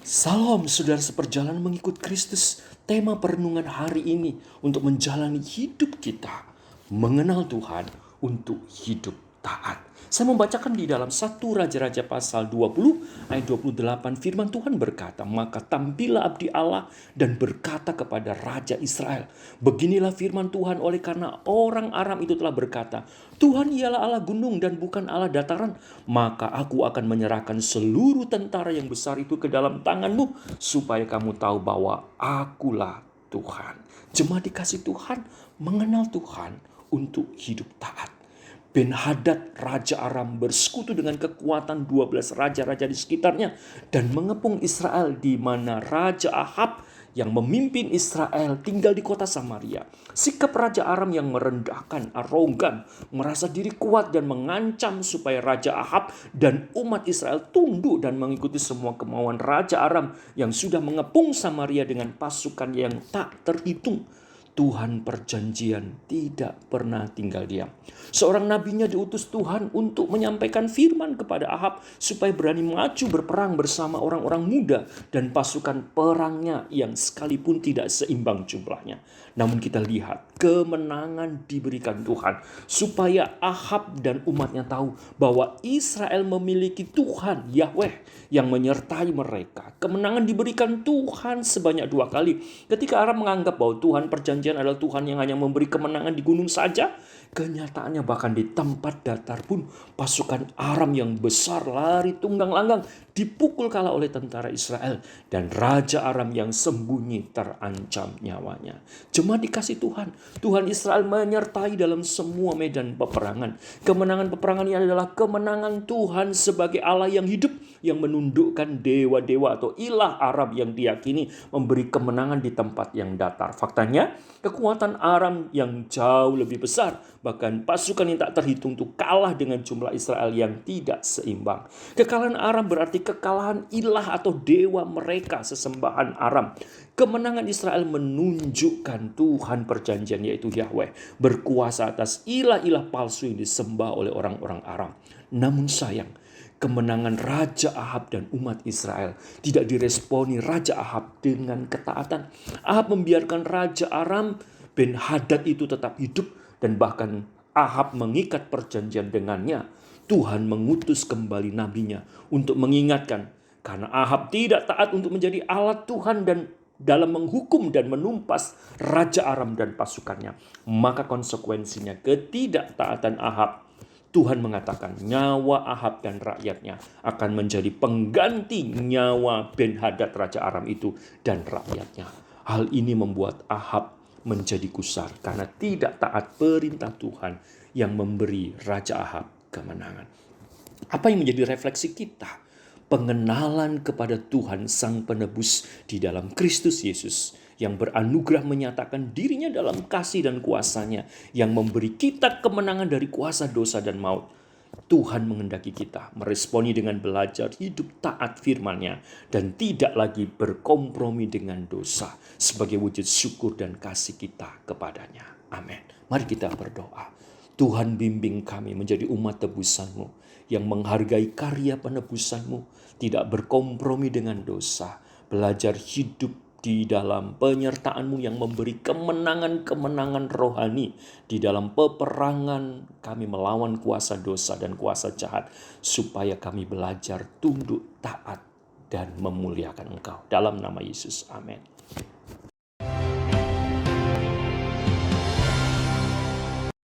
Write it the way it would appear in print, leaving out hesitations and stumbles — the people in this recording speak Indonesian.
Salam saudara seperjalanan mengikut Kristus. Tema perenungan hari ini untuk menjalani hidup kita, mengenal Tuhan untuk hidup taat. Saya membacakan di dalam 1 Raja-Raja pasal 20 ayat 28, firman Tuhan berkata, "Maka tampillah abdi Allah dan berkata kepada Raja Israel, beginilah firman Tuhan, oleh karena orang Aram itu telah berkata, Tuhan ialah Allah gunung dan bukan Allah dataran, maka aku akan menyerahkan seluruh tentara yang besar itu ke dalam tanganmu, supaya kamu tahu bahwa akulah Tuhan." Jemaat dikasih Tuhan, mengenal Tuhan untuk hidup taat. Ben-Hadad Raja Aram bersekutu dengan kekuatan 12 raja-raja di sekitarnya dan mengepung Israel, di mana Raja Ahab yang memimpin Israel tinggal di kota Samaria. Sikap Raja Aram yang merendahkan, arogan, merasa diri kuat dan mengancam supaya Raja Ahab dan umat Israel tunduk dan mengikuti semua kemauan Raja Aram yang sudah mengepung Samaria dengan pasukan yang tak terhitung. Tuhan perjanjian tidak pernah tinggal diam. Seorang nabinya diutus Tuhan untuk menyampaikan firman kepada Ahab supaya berani maju berperang bersama orang-orang muda dan pasukan perangnya yang sekalipun tidak seimbang jumlahnya. Namun kita lihat kemenangan diberikan Tuhan supaya Ahab dan umatnya tahu bahwa Israel memiliki Tuhan Yahweh yang menyertai mereka. Kemenangan diberikan Tuhan sebanyak 2 kali. Ketika Aram menganggap bahwa Tuhan perjanjian adalah Tuhan yang hanya memberi kemenangan di gunung saja, kenyataannya bahkan di tempat datar pun pasukan Aram yang besar lari tunggang langgang dipukul kalah oleh tentara Israel, dan Raja Aram yang sembunyi terancam nyawanya. Jemaat dikasih Tuhan, Tuhan Israel menyertai dalam semua medan peperangan. Kemenangan peperangan ini adalah kemenangan Tuhan sebagai Allah yang hidup, yang menundukkan dewa-dewa atau ilah Aram yang diyakini memberi kemenangan di tempat yang datar. Faktanya, kekuatan Aram yang jauh lebih besar, bahkan pasukan yang tak terhitung itu kalah dengan jumlah Israel yang tidak seimbang. Kekalahan Aram berarti kekalahan ilah atau dewa mereka, sesembahan Aram. Kemenangan Israel menunjukkan Tuhan perjanjian, yaitu Yahweh, berkuasa atas ilah-ilah palsu yang disembah oleh orang-orang Aram. Namun sayang, kemenangan Raja Ahab dan umat Israel tidak diresponi Raja Ahab dengan ketaatan. Ahab membiarkan Raja Aram, Ben-Hadad itu tetap hidup, dan bahkan Ahab mengikat perjanjian dengannya. Tuhan mengutus kembali nabinya untuk mengingatkan, karena Ahab tidak taat untuk menjadi alat Tuhan dan dalam menghukum dan menumpas Raja Aram dan pasukannya, maka konsekuensinya ketidaktaatan Ahab. Tuhan mengatakan nyawa Ahab dan rakyatnya akan menjadi pengganti nyawa Ben-Hadad Raja Aram itu dan rakyatnya. Hal ini membuat Ahab menjadi gusar karena tidak taat perintah Tuhan yang memberi Raja Ahab kemenangan. Apa yang menjadi refleksi kita? Pengenalan kepada Tuhan Sang Penebus di dalam Kristus Yesus, yang beranugerah menyatakan dirinya dalam kasih dan kuasanya, yang memberi kita kemenangan dari kuasa dosa dan maut. Tuhan menghendaki kita meresponi dengan belajar hidup taat firman-Nya dan tidak lagi berkompromi dengan dosa sebagai wujud syukur dan kasih kita kepadanya. Amin. Mari kita berdoa. Tuhan, bimbing kami menjadi umat tebusan-Mu yang menghargai karya penebusan-Mu, tidak berkompromi dengan dosa, belajar hidup di dalam penyertaan-Mu yang memberi kemenangan-kemenangan rohani di dalam peperangan kami melawan kuasa dosa dan kuasa jahat, supaya kami belajar tunduk, taat, dan memuliakan Engkau. Dalam nama Yesus, amin.